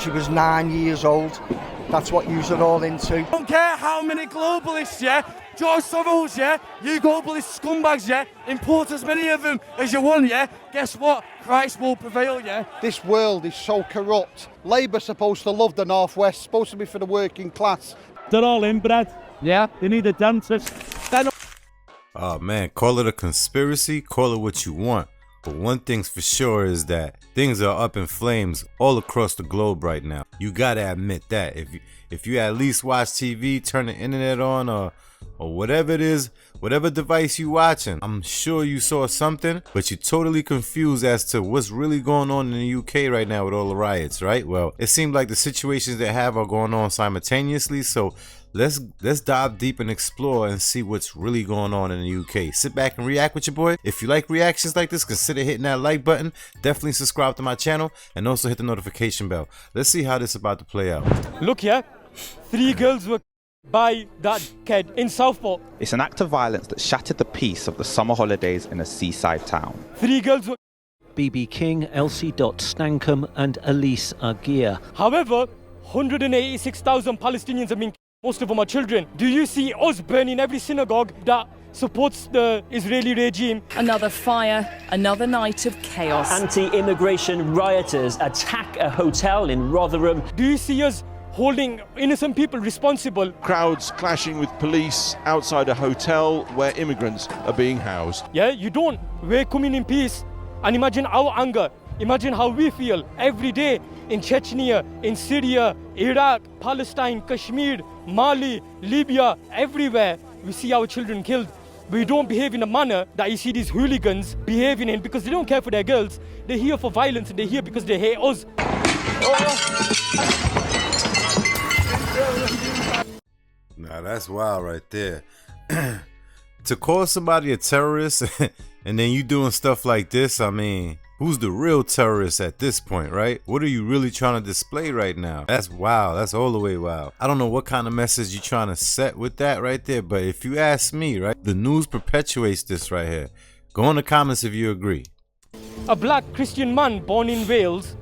she was 9 years old. That's what you are all into. Don't care how many globalists, yeah? George Soros, yeah? You globalist scumbags, yeah? Import as many of them as you want, yeah? Guess what? Christ will prevail, yeah? This world is so corrupt. Labour's supposed to love the North West, supposed to be for the working class. They're all inbred. Yeah. They need a dentist. Oh man, call it a conspiracy, call it what you want. But one thing's for sure is that things are up in flames all across the globe right now. You gotta admit that. If you at least watch TV, turn the internet on or whatever it is, whatever device you watching, I'm sure you saw something, but you're totally confused as to what's really going on in the UK right now with all the riots, right? Well, it seems like the situations they have are going on simultaneously, so let's dive deep and explore and see what's really going on in the UK. Sit back and react with your boy. If you like reactions like this, consider hitting that like button. Definitely subscribe to my channel and also hit the notification bell. Let's see how this is about to play out. Look here, 3 girls were by that kid in Southport. It's an act of violence that shattered the peace of the summer holidays in a seaside town. 3 girls were... BB King, Elsie Stankham and Elise Aguirre. However, 186,000 Palestinians have been killed. Most of them are children. Do you see us burning every synagogue that supports the Israeli regime? Another fire, another night of chaos. Anti-immigration rioters attack a hotel in Rotherham. Do you see us holding innocent people responsible? Crowds clashing with police outside a hotel where immigrants are being housed. Yeah, you don't. We're coming in peace. And imagine our anger. Imagine how we feel every day in Chechnya, in Syria, Iraq, Palestine, Kashmir, Mali, Libya, everywhere. We see our children killed. We don't behave in a manner that you see these hooligans behaving in because they don't care for their girls. They're here for violence and they're here because they hate us. Nah, that's wild right there. To call somebody a terrorist and then you doing stuff like this, I mean, who's the real terrorist at this point, right? What are you really trying to display right now? That's wild. That's all the way wild. I don't know what kind of message you're trying to set with that right there, but if you ask me, right, the news perpetuates this right here. Go in the comments if you agree. A black Christian man born in Wales,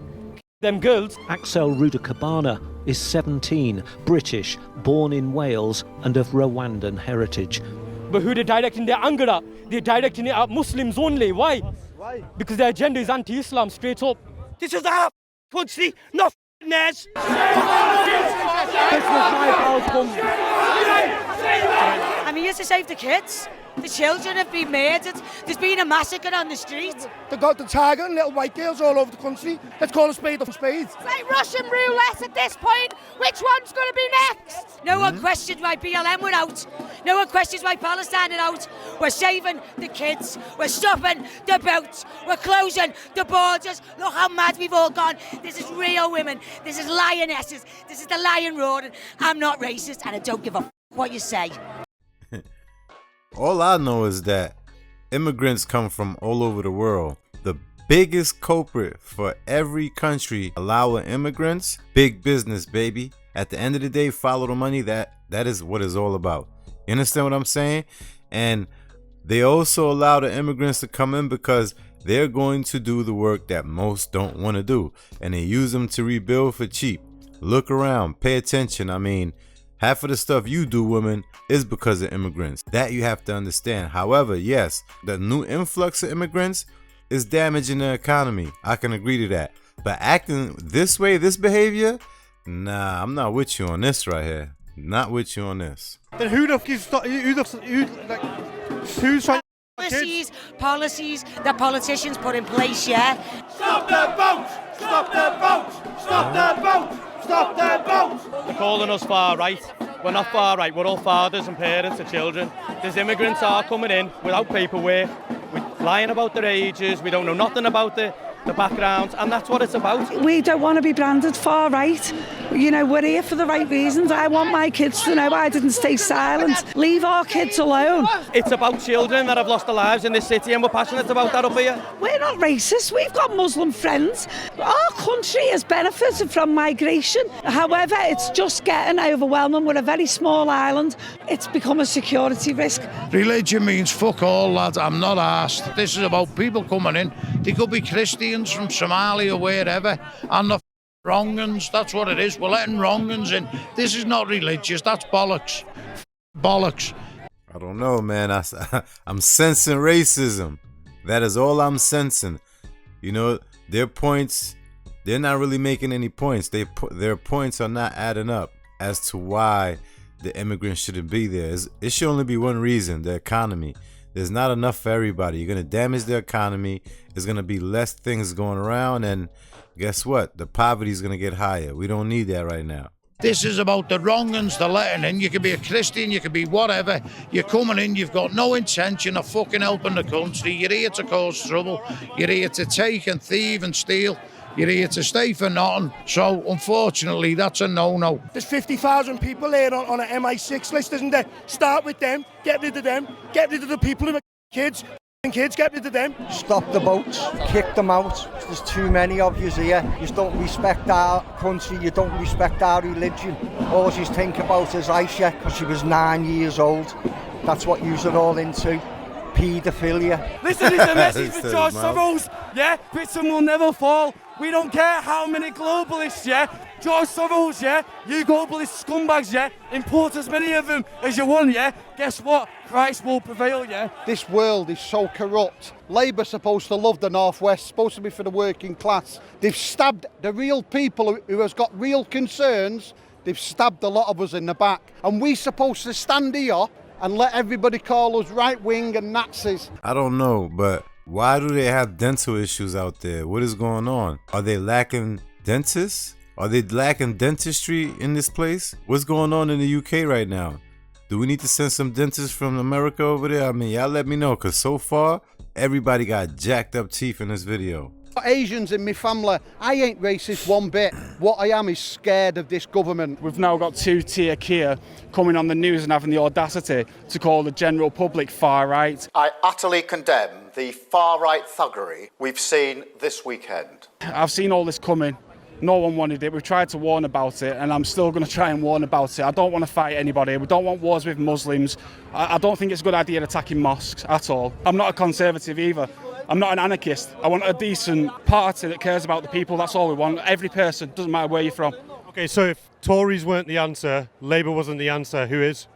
them girls. Axel Rudakabana is 17, British, born in Wales and of Rwandan heritage. But who they're directing their anger at? They're directing it at Muslims only. Why? Why? Because their agenda is anti-Islam, straight up. This is our country, not theirs. I'm here to save the kids. The children have been murdered. There's been a massacre on the street. They got the targeting little white girls all over the country. Let's call a spade a spade. It's like Russian roulette at this point. Which one's going to be next? No one questioned why BLM were out. No one questions why Palestine are out. We're saving the kids. We're stopping the boats. We're closing the borders. Look how mad we've all gone. This is real women. This is lionesses. This is the lion roaring. I'm not racist and I don't give a what you say. All I know is that immigrants come from all over the world. The biggest culprit for every country allowing immigrants, big business, baby. At the end of the day, follow the money. That is what it's all about. You understand what I'm saying? And they also allow the immigrants to come in because they're going to do the work that most don't want to do. And they use them to rebuild for cheap. Look around, pay attention. I mean, half of the stuff you do, women, is because of immigrants. That you have to understand. However, yes, the new influx of immigrants is damaging the economy. I can agree to that. But acting this way, this behavior, nah, I'm not with you on this right here. Not with you on this. Then who's Policies that politicians put in place, yeah? Stop the boats! Stop the boats! Stop the boats! Stop the boats! They're calling us far right. We're not far right. We're all fathers and parents of children. These immigrants are coming in without paperwork. We're lying about their ages. We don't know nothing about the backgrounds, and that's what it's about. We don't want to be branded far right. You know, we're here for the right reasons. I want my kids to know I didn't stay silent. Leave our kids alone. It's about children that have lost their lives in this city, and we're passionate about that up here. We're not racist. We've got Muslim friends. Our country has benefited from migration. However, it's just getting overwhelming. We're a very small island. It's become a security risk. Religion means fuck all, lads. I'm not arsed. This is about people coming in. They could be Christians from Somalia or wherever. I'm not Wrong-uns, that's what it is. We're letting wrong-uns in. This is not religious, that's bollocks. Bollocks. I don't know, man. I'm sensing racism. That is all I'm sensing. You know, their points, they're not really making any points. Their points are not adding up as to why the immigrants shouldn't be there. It should only be one reason: the economy. There's not enough for everybody. You're going to damage the economy. There's going to be less things going around. And guess what? The poverty is going to get higher. We don't need that right now. This is about the wrong-uns they're letting in. You can be a Christian, you can be whatever. You're coming in, you've got no intention of fucking helping the country. You're here to cause trouble. You're here to take and thieve and steal. You're here to stay for nothing. So, unfortunately, that's a no-no. There's 50,000 people here on an MI6 list, isn't there? Start with them, get rid of them, get rid of the people who are kids, get rid of them. Stop the boats, kick them out. There's too many of you here. You don't respect our country, you don't respect our religion. All you think about is Aisha, because she was 9 years old. That's what you're all into. Paedophilia. Listen, it's a message for George Soros. Yeah, Britain will never fall. We don't care how many globalists, yeah. George Soros, yeah. You globalist scumbags, yeah. Import as many of them as you want, yeah. Guess what? Christ will prevail, yeah. This world is so corrupt. Labour's supposed to love the Northwest, supposed to be for the working class. They've stabbed the real people who has got real concerns. They've stabbed a lot of us in the back. And we're supposed to stand here and let everybody call us right-wing and Nazis. I don't know, but why do they have dental issues out there? What is going on? Are they lacking dentists? Are they lacking dentistry in this place? What's going on in the UK right now? Do we need to send some dentists from America over there? I mean, y'all let me know, because so far, everybody got jacked up teeth in this video. Asians in my family, I ain't racist one bit. What I am is scared of this government. We've now got two-tier Kia coming on the news and having the audacity to call the general public far right. I utterly condemn the far-right thuggery we've seen this weekend. I've seen all this coming. No one wanted it. We've tried to warn about it, and I'm still going to try and warn about it. I don't want to fight anybody. We don't want wars with Muslims. I don't think it's a good idea attacking mosques at all. I'm not a conservative either. I'm not an anarchist. I want a decent party that cares about the people. That's all we want. Every person, doesn't matter where you're from. Okay, so if Tories weren't the answer, Labour wasn't the answer, who is?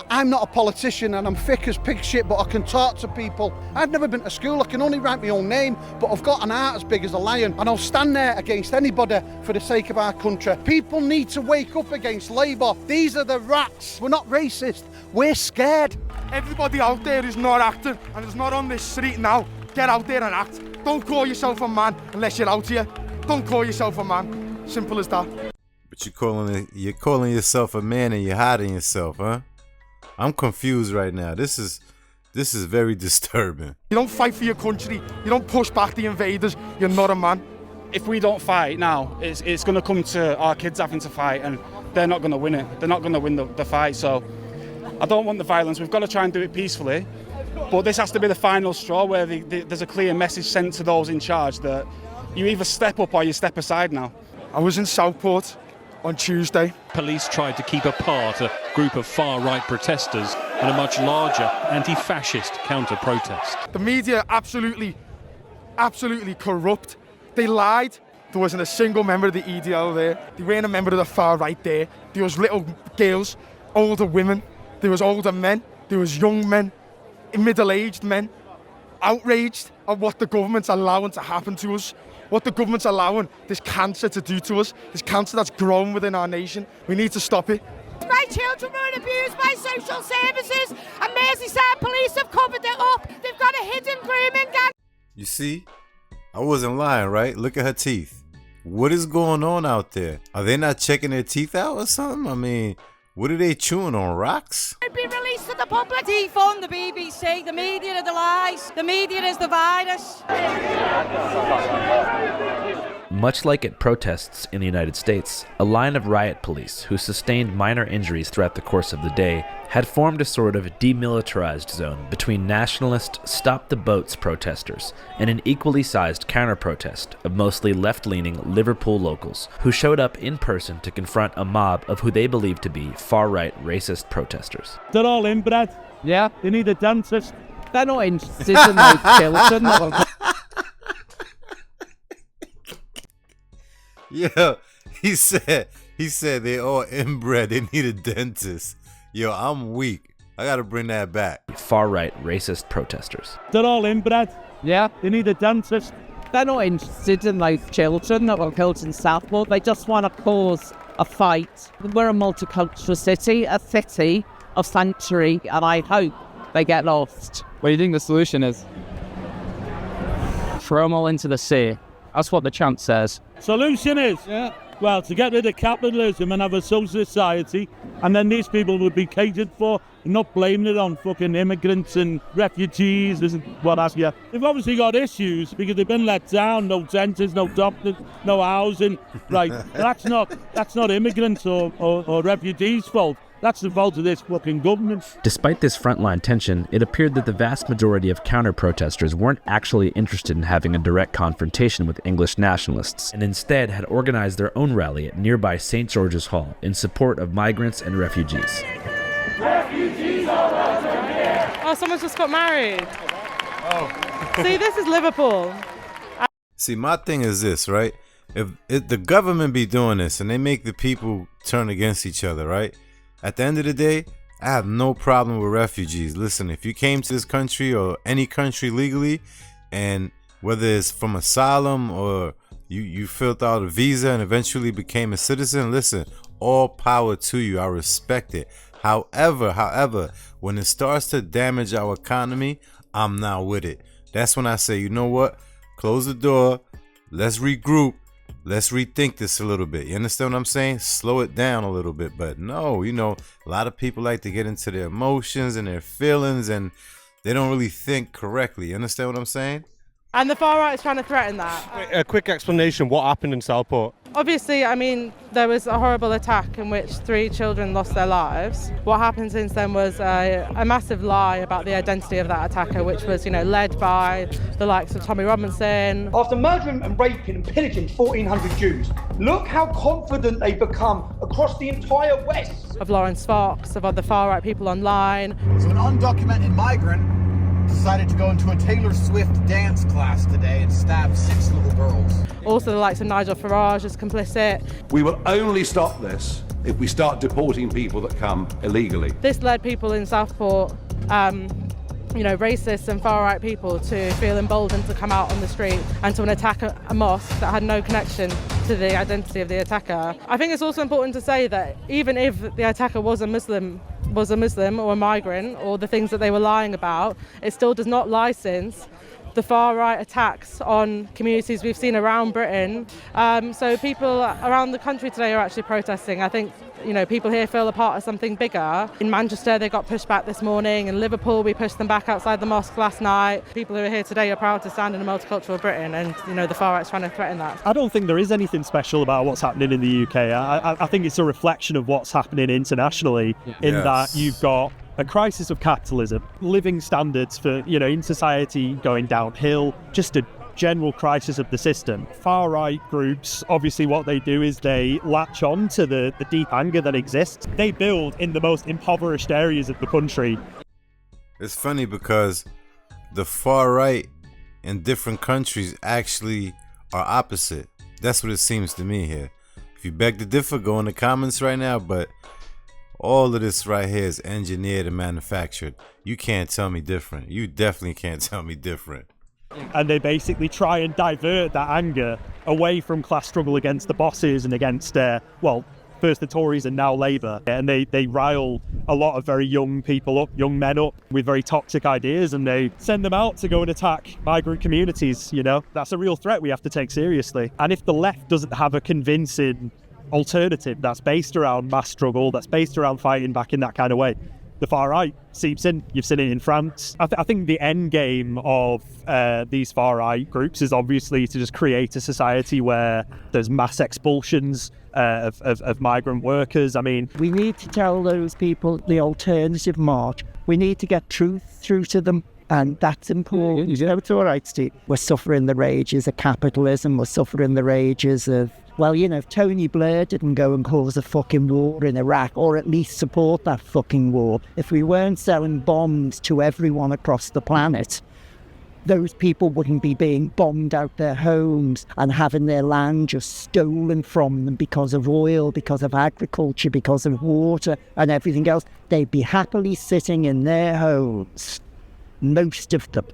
I'm not a politician and I'm thick as pig shit, but I can talk to people. I've never been to school, I can only write my own name, but I've got an heart as big as a lion, and I'll stand there against anybody for the sake of our country. People need to wake up against Labour. These are the rats. We're not racist, we're scared. Everybody out there is not acting and is not on this street now. Get out there and act. Don't call yourself a man unless you're out here. Don't call yourself a man. Simple as that. But you're calling yourself a man and you're hiding yourself, huh? I'm confused right now. This is very disturbing. You don't fight for your country. You don't push back the invaders. You're not a man. If we don't fight now, it's going to come to our kids having to fight, and they're not going to win it. They're not going to win the fight. So I don't want the violence. We've got to try and do it peacefully. But this has to be the final straw where there's a clear message sent to those in charge that you either step up or you step aside now. I was in Southport on Tuesday. Police tried to keep apart a group of far-right protesters and a much larger anti-fascist counter-protest. The media absolutely corrupt. They lied. There wasn't a single member of the EDL there. There weren't a member of the far right there. There was little girls, older women. There was older men. There was young men, middle-aged men, outraged at what the government's allowing to happen to us. What the government's allowing this cancer to do to us, this cancer that's grown within our nation. We need to stop it. My children were abused by social services, and Merseyside police have covered it up. They've got a hidden grooming gang. You see? I wasn't lying, right? Look at her teeth. What is going on out there? Are they not checking their teeth out or something? I mean, what are they chewing on, rocks? Be released to the public. Defund the BBC. The media are the lies. The media is the virus. Much like at protests in the United States, a line of riot police who sustained minor injuries throughout the course of the day had formed a sort of demilitarized zone between nationalist Stop the Boats protesters and an equally sized counter-protest of mostly left-leaning Liverpool locals who showed up in person to confront a mob of who they believed to be far-right racist protesters. They're all inbred. Yeah. They need a dentist. They're not incision like children. Yeah, he said they all inbred. They need a dentist. Yo, I'm weak. I gotta bring that back. Far-right racist protesters. They're all inbred. Yeah, they need a dentist. They're not interested in like children that were killed in Southport. They just want to cause a fight. We're a multicultural city, a city of sanctuary, and I hope they get lost. What do you think the solution is? Throw them all into the sea. That's what the chant says. Solution is, well, to get rid of capitalism and have a social society, and then these people would be catered for, not blaming it on fucking immigrants and refugees and what have you. They've obviously got issues because they've been let down, no dentists, no doctors, no housing. Right, that's not immigrants or refugees' fault. That's the fault of this fucking government. Despite this frontline tension, it appeared that the vast majority of counter-protesters weren't actually interested in having a direct confrontation with English nationalists, and instead had organized their own rally at nearby St. George's Hall in support of migrants and refugees. Refugees are welcome here. Oh, someone just got married. Oh. See, this is Liverpool. See, my thing is this, right? If the government be doing this and they make the people turn against each other, right? At the end of the day, I have no problem with refugees. Listen, if you came to this country or any country legally, and whether it's from asylum or you filled out a visa and eventually became a citizen, listen, all power to you. I respect it. However, when it starts to damage our economy, I'm not with it. That's when I say, you know what? Close the door. Let's regroup. Let's rethink this a little bit. You understand what I'm saying? Slow it down a little bit. But no, a lot of people like to get into their emotions and their feelings, and they don't really think correctly. You understand what I'm saying? And the far right is trying to threaten that. A quick explanation, what happened in Southport? Obviously, I mean, there was a horrible attack in which 3 children lost their lives. What happened since then was a massive lie about the identity of that attacker, which was, led by the likes of Tommy Robinson. After murdering and raping and pillaging 1,400 Jews, look how confident they've become across the entire West. Of Lawrence Fox, of other far-right people online. So an undocumented migrant decided to go into a Taylor Swift dance class today and stab 6 little girls. Also the likes of Nigel Farage is complicit. We will only stop this if we start deporting people that come illegally. This led people in Southport, racists and far-right people, to feel emboldened to come out on the street and to attack a mosque that had no connection to the identity of the attacker. I think it's also important to say that even if the attacker was a Muslim or a migrant, or the things that they were lying about, it still does not license the far-right attacks on communities we've seen around Britain. So people around the country today are actually protesting. I think people here feel a part of something bigger. In Manchester, they got pushed back this morning. In Liverpool, we pushed them back outside the mosque last night. People who are here today are proud to stand in a multicultural Britain, and the far-right's trying to threaten that. I don't think there is anything special about what's happening in the UK. I think it's a reflection of what's happening internationally, that you've got a crisis of capitalism, living standards for, in society going downhill, just a general crisis of the system. Far-right groups, obviously what they do is they latch on to the deep anger that exists. They build in the most impoverished areas of the country. It's funny because the far-right in different countries actually are opposite. That's what it seems to me here. If you beg to differ, go in the comments right now, but all of this right here is engineered and manufactured. You can't tell me different. You definitely can't tell me different. And they basically try and divert that anger away from class struggle against the bosses and against, first the Tories and now Labour. And they rile a lot of very young people up, young men up with very toxic ideas, and they send them out to go and attack migrant communities, That's a real threat we have to take seriously. And if the left doesn't have a convincing alternative that's based around mass struggle, that's based around fighting back in that kind of way, the far right seeps in. You've seen it in France. I think the end game of these far right groups is obviously to just create a society where there's mass expulsions of migrant workers. I mean, we need to tell those people the alternative march. We need to get truth through to them. And that's important. It's all right, Steve. We're suffering the rages of capitalism. We're suffering the rages of, if Tony Blair didn't go and cause a fucking war in Iraq, or at least support that fucking war, if we weren't selling bombs to everyone across the planet, those people wouldn't be being bombed out their homes and having their land just stolen from them because of oil, because of agriculture, because of water and everything else. They'd be happily sitting in their homes, most of them,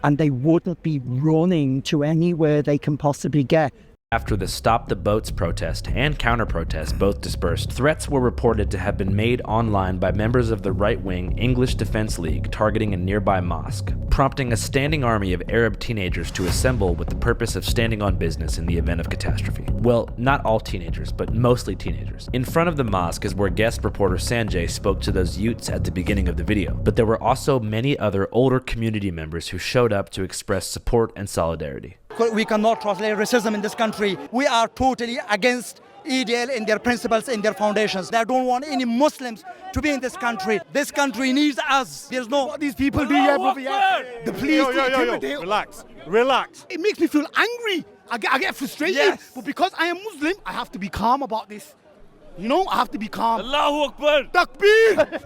and they wouldn't be running to anywhere they can possibly get. After the Stop the Boats protest and counter-protest both dispersed, threats were reported to have been made online by members of the right-wing English Defense League targeting a nearby mosque, prompting a standing army of Arab teenagers to assemble with the purpose of standing on business in the event of catastrophe. Well, not all teenagers, but mostly teenagers. In front of the mosque is where guest reporter Sanjay spoke to those youths at the beginning of the video, but there were also many other older community members who showed up to express support and solidarity. We cannot translate racism in this country. We are totally against EDL in their principles, in their foundations. They don't want any Muslims to be in this country. This country needs us. There's no... What these people do here, brother, yeah. The police intimidate. Relax. It makes me feel angry. I get frustrated. Yes. But because I am Muslim, I have to be calm about this. You know, I have to be calm. Allahu Akbar. Takbir.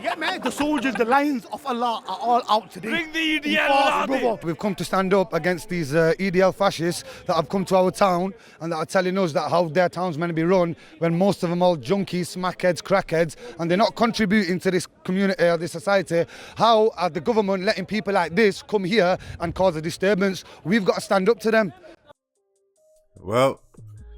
Yeah, man, the soldiers, the lions of Allah are all out today. Bring the EDL. We've come to stand up against these EDL fascists that have come to our town and that are telling us that how their town's meant to be run when most of them are all junkies, smackheads, crackheads, and they're not contributing to this community or this society. How are the government letting people like this come here and cause a disturbance? We've got to stand up to them. Well,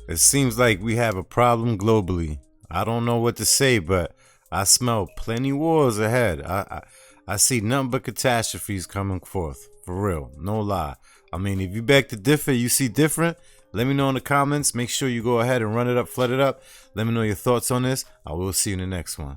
it seems like we have a problem globally. I don't know what to say, but I smell plenty wars ahead. I see nothing but catastrophes coming forth. For real, no lie. I mean, if you beg to differ, you see different, let me know in the comments. Make sure you go ahead and run it up, flood it up. Let me know your thoughts on this. I will see you in the next one.